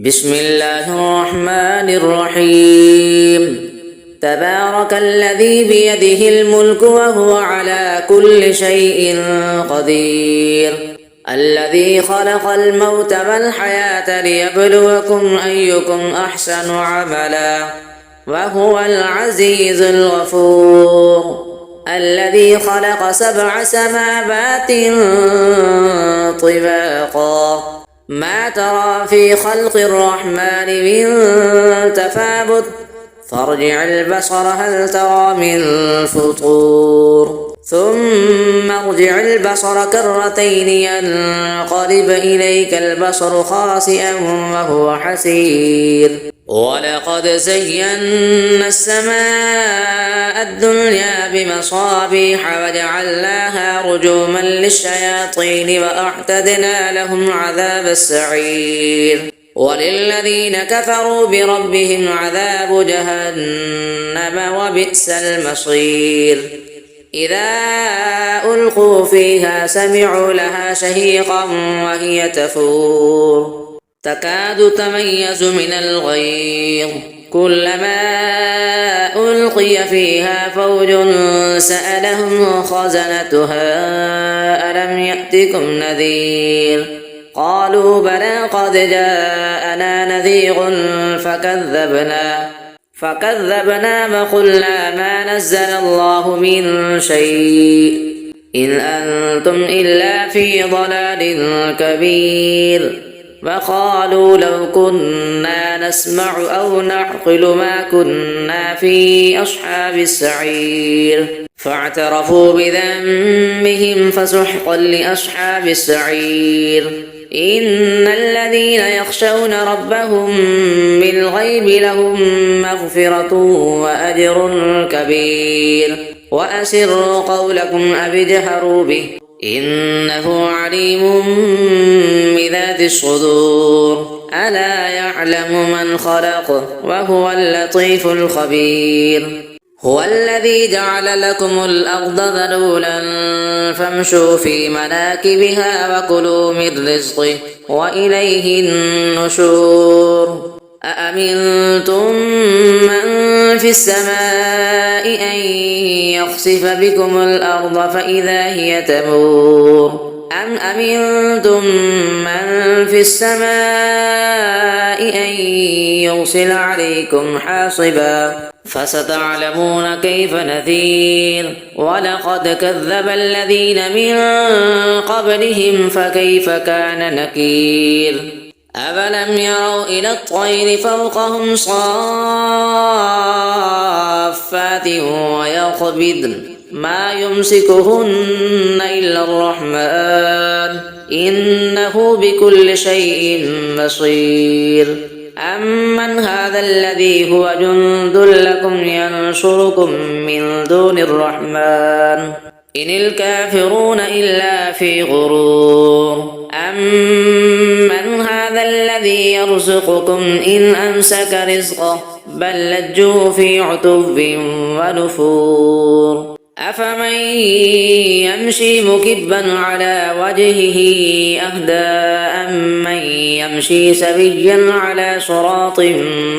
بسم الله الرحمن الرحيم تبارك الذي بيده الملك وهو على كل شيء قدير الذي خلق الموت والحياة ليبلوكم أيكم أحسن عملا وهو العزيز الغفور الذي خلق 7 سماوات طباقا ما ترى في خلق الرحمن من تفاوت فارجع البصر هل ترى من فطور ثم ارجع البصر كرتين ينقلب إليك البصر خاسئا وهو حسير ولقد زينا السماء الدنيا بمصابيح وجعلناها رجوما للشياطين وأعتدنا لهم عذاب السعير وللذين كفروا بربهم عذاب جهنم وبئس المصير إذا ألقوا فيها سمعوا لها شهيقا وهي تفور تكاد تميز من الغيظ كلما ألقي فيها فوج سألهم خزنتها ألم يأتكم نذير قالوا بلى قد جاءنا نذير فكذبنا وقلنا ما نزل الله من شيء إن أنتم إلا في ضلال كبير وقالوا لو كنا نسمع أو نعقل ما كنا في أصحاب السعير فاعترفوا بذنبهم فسحقا لأصحاب السعير إن الذين يخشون ربهم بالغيب لهم مغفرة وأجر كبير وأسروا قولكم أو اجهروا به إنه عليم بذات الصدور ألا يعلم من خلق وهو اللطيف الخبير هو الذي جعل لكم الأرض ذلولا فامشوا في مناكبها وكلوا من رزقه وإليه النشور أأمنتم من في السماء أن يخسف بكم الأرض فإذا هي تمور أم أمنتم من في السماء أن يرسل عليكم حاصبا فستعلمون كيف نذير ولقد كذب الذين من قبلهم فكيف كان نكير أفلم يروا إلى الطير فوقهم صافات ويقبضن ما يمسكهن إلا الرحمن إنه بكل شيء بصير أمن هذا الذي هو جند لكم ينصركم من دون الرحمن إن الكافرون إلا في غرور أمن هذا الذي يرزقكم إن أمسك رزقه بل لجوا في عتب ونفور أفمن يمشي مكبا على وجهه أهدى أمن يمشي سويا على صراط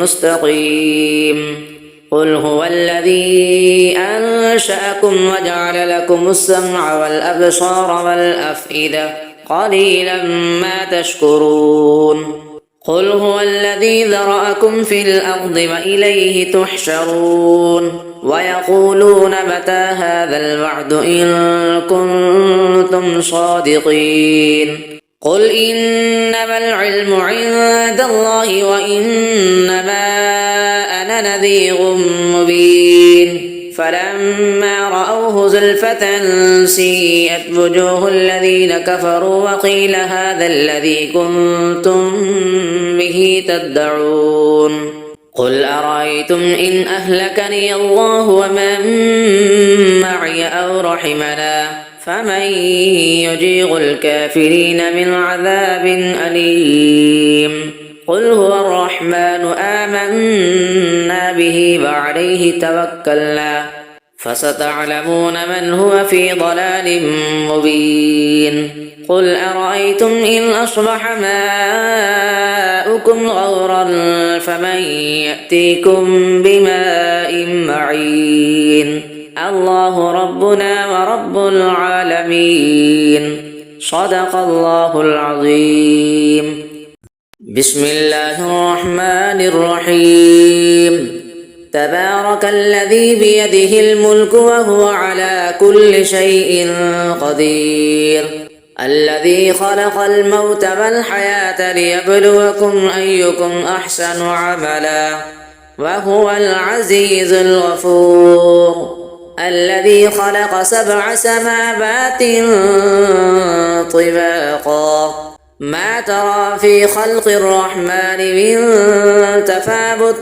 مستقيم قل هو الذي أنشأكم وجعل لكم السمع والأبصار والأفئدة قليلا ما تشكرون قل هو الذي ذرأكم في الأرض وإليه تحشرون ويقولون متى هذا الوعد إن كنتم صادقين قل إنما العلم عند الله وإنما أنا نذير مبين فلما رأوه زلفة سيئت وجوه الذين كفروا وقيل هذا الذي كنتم به تدعون قل أرأيتم إن أهلكني الله ومن معي أو رحمنا فمن يجير الكافرين من عذاب أليم قل هو الرحمن آمنا به وعليه توكلنا فستعلمون من هو في ضلال مبين قل أرأيتم إن أصبح ماؤكم غورا فمن يأتيكم بماء معين الله ربنا ورب العالمين صدق الله العظيم. بسم الله الرحمن الرحيم. تبارك الذي بيده الملك وهو على كل شيء قدير الذي خلق الموت والحياة ليبلوكم أيكم أحسن عملا وهو العزيز الغفور الذي خلق 7 سماوات طباقا ما ترى في خلق الرحمن من تفاوت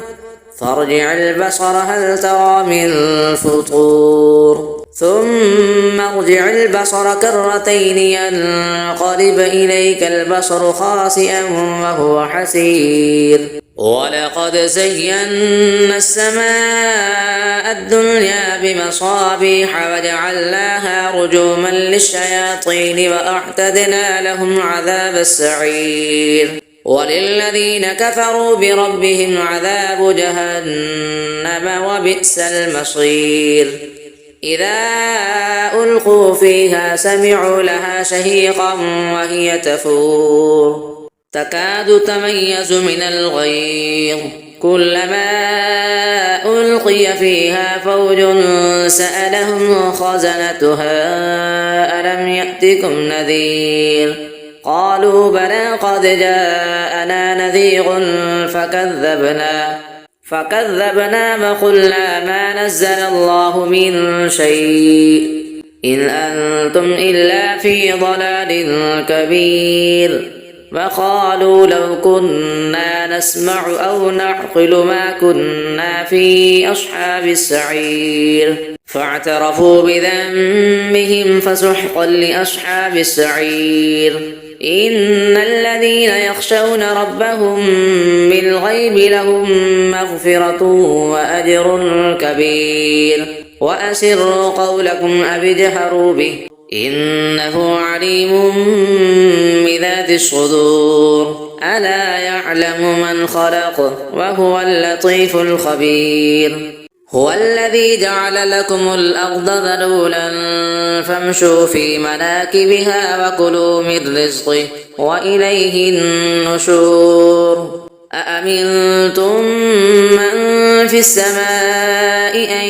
فارجع البصر هل ترى من فطور ثم ارجع البصر كرتين ينقلب إليك البصر خاسئا وهو حسير ولقد زينا السماء الدنيا بمصابيح وجعلناها رجوما للشياطين وأعتدنا لهم عذاب السعير وللذين كفروا بربهم عذاب جهنم وبئس المصير إذا ألقوا فيها سمعوا لها شهيقا وهي تفور تكاد تميز من الغيظ كلما ألقي فيها فوج سألهم خزنتها ألم يأتكم نذير قالوا بلى قد جاءنا نذير فكذبنا وقلنا ما نزل الله من شيء إن أنتم إلا في ضلال كبير وقالوا لو كنا نسمع أو نعقل ما كنا في أصحاب السعير فاعترفوا بذنبهم فسحقا لأصحاب السعير إن الذين يخشون ربهم بالغيب لهم مغفرة وأجر كبير وأسروا قولكم أو اجهروا به إنه عليم بذات الصدور ألا يعلم من خلق وهو اللطيف الخبير هو الذي جعل لكم الأرض ذلولا فامشوا في مناكبها وكلوا من رزقه وإليه النشور أأمنتم من في السماء أن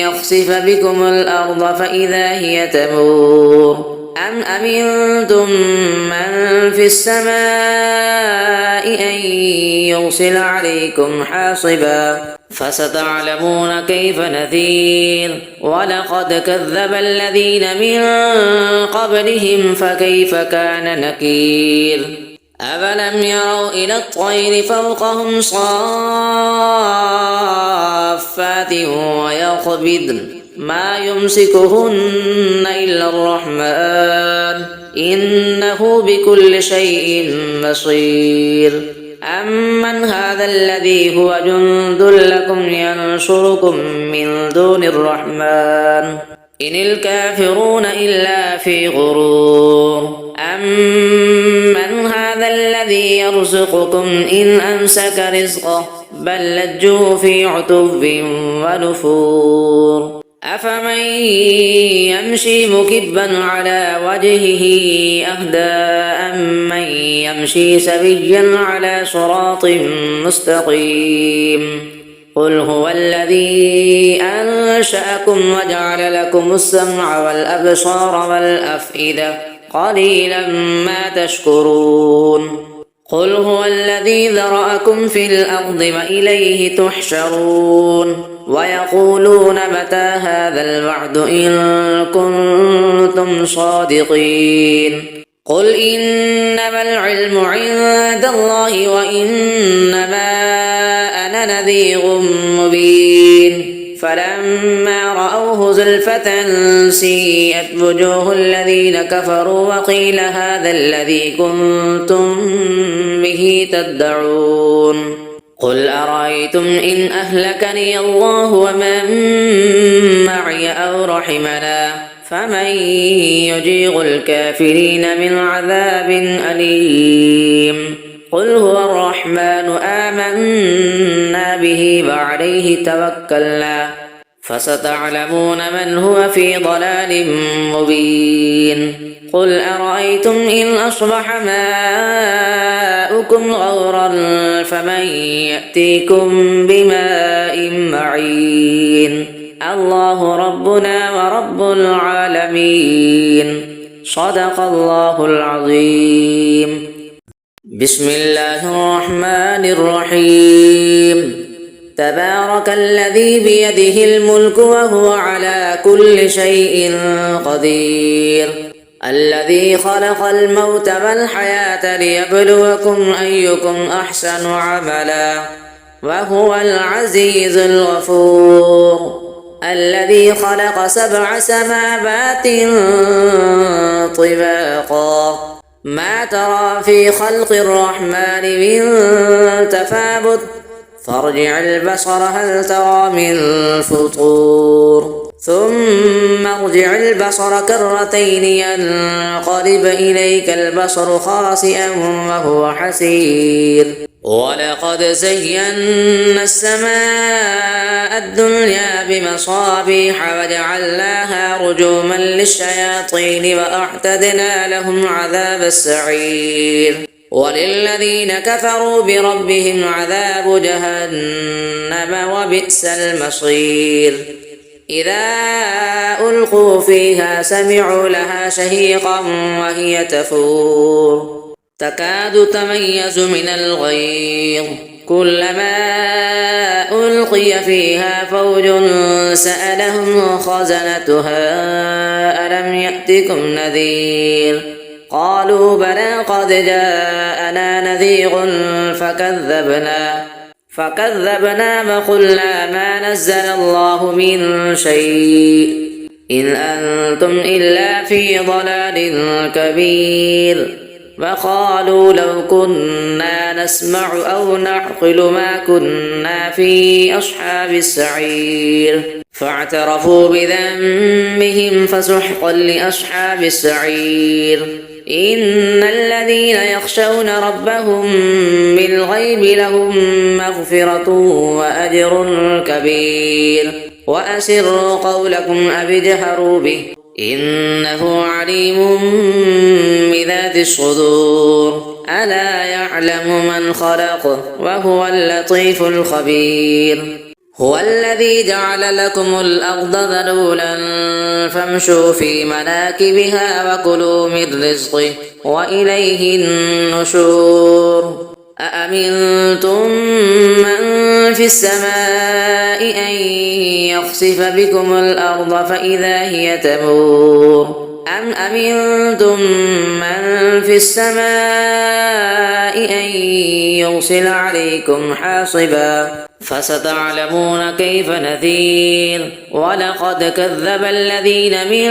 يخسف بكم الأرض فإذا هي تمور أم أمنتم من في السماء أن يرسل عليكم حاصبا فستعلمون كيف نذير ولقد كذب الذين من قبلهم فكيف كان نكير أفلم يروا إلى الطير فوقهم صافات ويقبضن ما يمسكهن إلا الرحمن إنه بكل شيء بصير أمن هذا الذي هو جند لكم ينصركم من دون الرحمن إن الكافرون إلا في غرور أمن هذا الذي يرزقكم إن أمسك رزقه بل لجوا في عتب ونفور أفمن يمشي مكبا على وجهه أهدى أمن يمشي سويا على صراط مستقيم قل هو الذي أنشأكم وجعل لكم السمع والأبصار والأفئدة قليلا ما تشكرون قل هو الذي ذرأكم في الأرض وإليه تحشرون ويقولون متى هذا الوعد إن كنتم صادقين قل إنما العلم عند الله وإنما أنا نذير مبين فلما رأوه زلفة سيئت وجوه الذين كفروا وقيل هذا الذي كنتم به تدعون قل أرأيتم إن أهلكني الله ومن معي أو رحمنا فمن يجيغ الكافرين من عذاب أليم قل هو الرحمن آمنا به وعليه توكلنا فستعلمون من هو في ضلال مبين قل أرأيتم إن أصبح ماؤكم غورا فمن يأتيكم بماء معين الله ربنا ورب العالمين صدق الله العظيم بسم الله الرحمن الرحيم تبارك الذي بيده الملك وهو على كل شيء قدير الذي خلق الموت والحياة ليبلوكم أيكم أحسن عملا وهو العزيز الغفور الذي خلق 7 سماوات طباقا ما ترى في خلق الرحمن من تفاوت فارجع البصر هل ترى من فطور ثم ارجع البصر كرتين ينقلب إليك البصر خاسئا وهو حسير ولقد زينا السماء الدنيا بمصابيح وجعلناها رجوما للشياطين وأعتدنا لهم عذاب السعير وللذين كفروا بربهم عذاب جهنم وبئس المصير إذا ألقوا فيها سمعوا لها شهيقا وهي تفور تكاد تميز من الغيظ كلما ألقي فيها فوج سألهم خزنتها ألم يأتكم نذير قالوا بلى قد جاءنا نذير فكذبنا وقلنا ما نزل الله من شيء إن أنتم إلا في ضلال كبير وقالوا لو كنا نسمع أو نعقل ما كنا في أصحاب السعير فاعترفوا بذنبهم فسحقا لأصحاب السعير إن الذين يخشون ربهم بالغيب لهم مغفرة وأجر كبير وأسروا قولكم أو اجهروا به إنه عليم بذات الصدور ألا يعلم من خلق وهو اللطيف الخبير هو الذي جعل لكم الأرض ذلولا فامشوا في مناكبها وكلوا من رزقه وإليه النشور أأمنتم من في السماء أن يخسف بكم الأرض فإذا هي تمور أم أمنتم من في السماء أن يرسل عليكم حاصبا فستعلمون كيف نذير ولقد كذب الذين من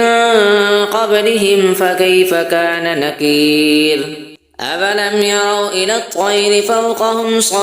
قبلهم فكيف كان نكير أفلم يروا إلى الطير فوقهم صافات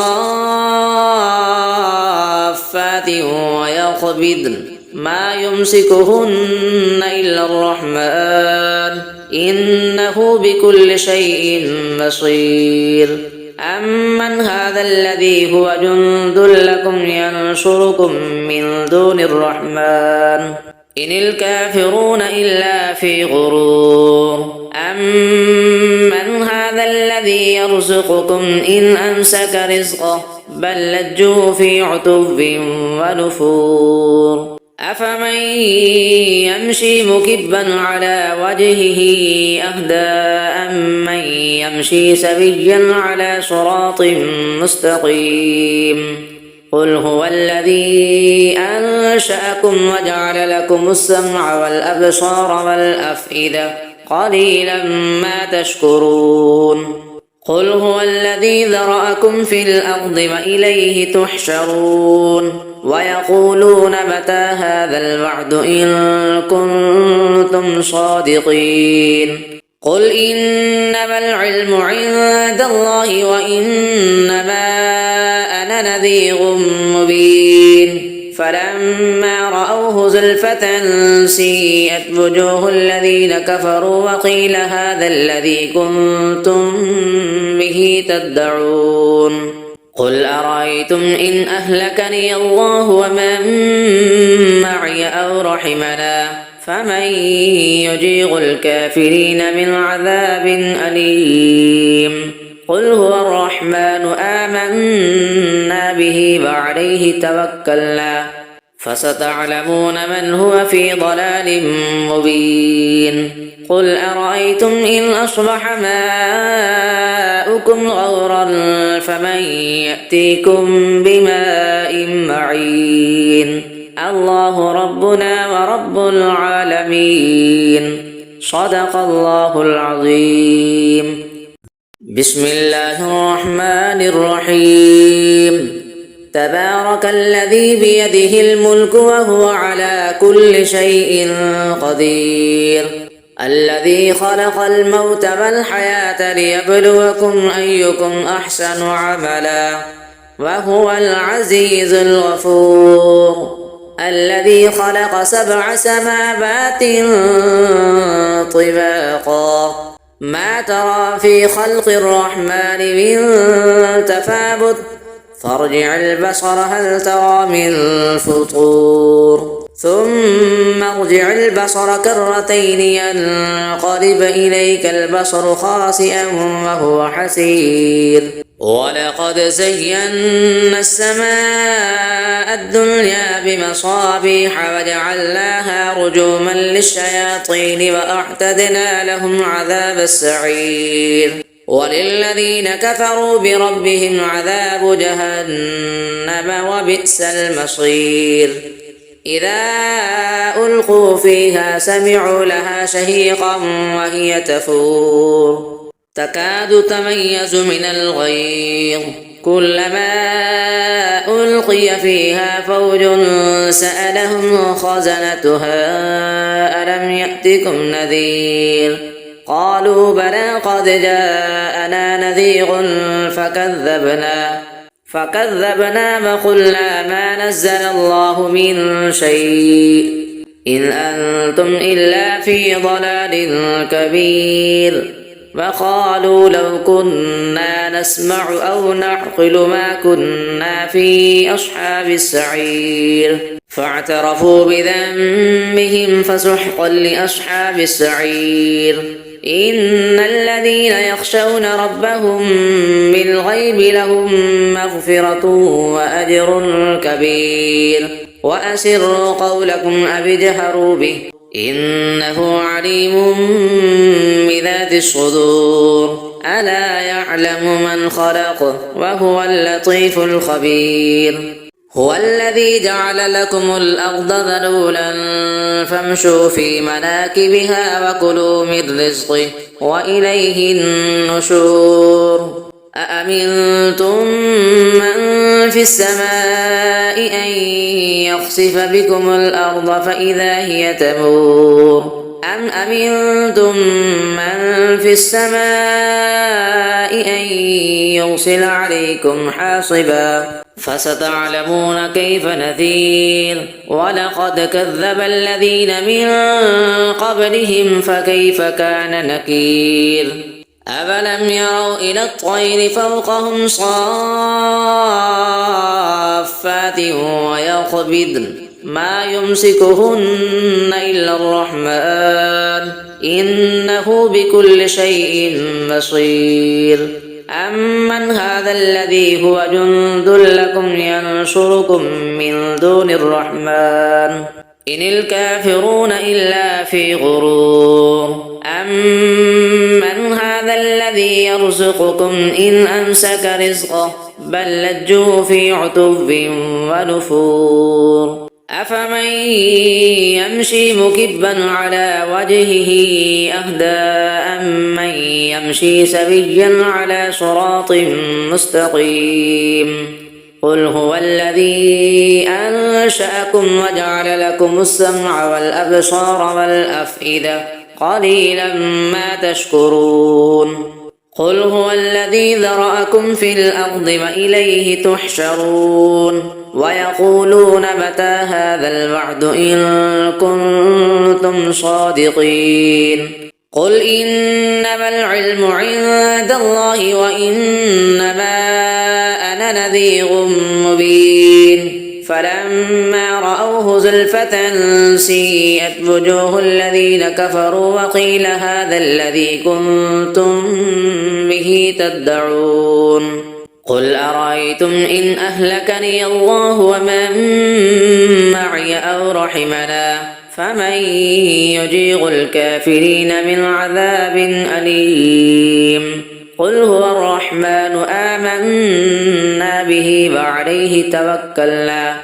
ويقبضن ما يمسكهن إلا الرحمن إنه بكل شيء بصير أمن هذا الذي هو جند لكم ينصركم من دون الرحمن إن الكافرون إلا في غرور أمن هذا الذي يرزقكم إن أمسك رزقه بل لجوا في عتب ونفور أفمن يمشي مكبا على وجهه أهدى أمن يمشي سويا على صراط مستقيم قل هو الذي أنشأكم وجعل لكم السمع والأبصار والأفئدة قليلا ما تشكرون قل هو الذي ذرأكم في الأرض وإليه تحشرون ويقولون متى هذا الوعد إن كنتم صادقين قل إنما العلم عند الله وإنما أنا نذير مبين فلما رأوه زلفة سيئت وجوه الذين كفروا وقيل هذا الذي كنتم به تدعون قل أرأيتم إن أهلكني الله ومن معي أو رحمنا فمن يجير الكافرين من عذاب أليم قل هو الرحمن آمنا به وعليه توكلنا فستعلمون من هو في ضلال مبين قل أرأيتم إن أصبح ماؤكم غورا فمن يأتيكم بماء معين الله ربنا ورب العالمين صدق الله العظيم بسم الله الرحمن الرحيم تبارك الذي بيده الملك وهو على كل شيء قدير الذي خلق الموت والحياة ليبلوكم أيكم أحسن عملا وهو العزيز الغفور الذي خلق 7 سماوات طباقا ما ترى في خلق الرحمن من تفاوت فارجع البصر هل ترى من فطور ثم ارجع البصر كرتين ينقلب إليك البصر خاسئا وهو حسير ولقد زينا السماء الدنيا بمصابيح وجعلناها رجوما للشياطين وأعتدنا لهم عذاب السعير وللذين كفروا بربهم عذاب جهنم وبئس المصير إذا ألقوا فيها سمعوا لها شهيقا وهي تفور تكاد تميز من الغيظ كلما ألقي فيها فوج سألهم خزنتها ألم يأتكم نذير قالوا بلى قد جاءنا نذير فكذبنا وقلنا ما نزل الله من شيء إن أنتم إلا في ضلال كبير وقالوا لو كنا نسمع أو نعقل ما كنا في أصحاب السعير فاعترفوا بذنبهم فسحقا لأصحاب السعير إن الذين يخشون ربهم بالغيب لهم مغفرة وأجر كبير وأسروا قولكم أو اجهروا به إنه عليم بذات الصدور ألا يعلم من خلق وهو اللطيف الخبير هو الذي جعل لكم الأرض ذلولا فامشوا في مناكبها وكلوا من رزقه وإليه النشور أأمنتم من في السماء أن يخسف بكم الأرض فإذا هي تمور أم أمنتم من في السماء أن يرسل عليكم حاصبا فستعلمون كيف نذير ولقد كذب الذين من قبلهم فكيف كان نكير أفلم يروا إلى الطير فوقهم صافات ويقبضن ما يمسكهن إلا الرحمن إنه بكل شيء بصير أمن هذا الذي هو جند لكم ينصركم من دون الرحمن إن الكافرون إلا في غرور أمن هذا الذي يرزقكم إن أمسك رزقه بل لجوا في عتب ونفور أفمن يمشي مكبا على وجهه أهدى أمن يمشي سويا على صراط مستقيم قل هو الذي أنشأكم وجعل لكم السمع والأبصار والأفئدة قليلا ما تشكرون قل هو الذي ذرأكم في الأرض وإليه تحشرون ويقولون متى هذا الوعد إن كنتم صادقين قل إنما العلم عند الله وإنما أنا نذير مبين فلما رأوه زلفة سيئت وجوه الذين كفروا وقيل هذا الذي كنتم به تدعون قل أرأيتم إن أهلكني الله ومن معي أو رحمنا فمن يجير الكافرين من عذاب أليم قل هو الرحمن آمنا به وعليه توكلنا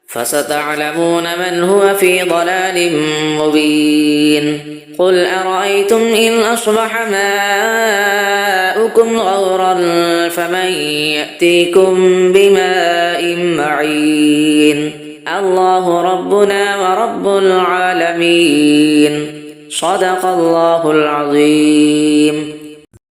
فستعلمون من هو في ضلال مبين قل أرأيتم إن أصبح ماؤكم غورا فمن يأتيكم بماء معين الله ربنا ورب العالمين صدق الله العظيم.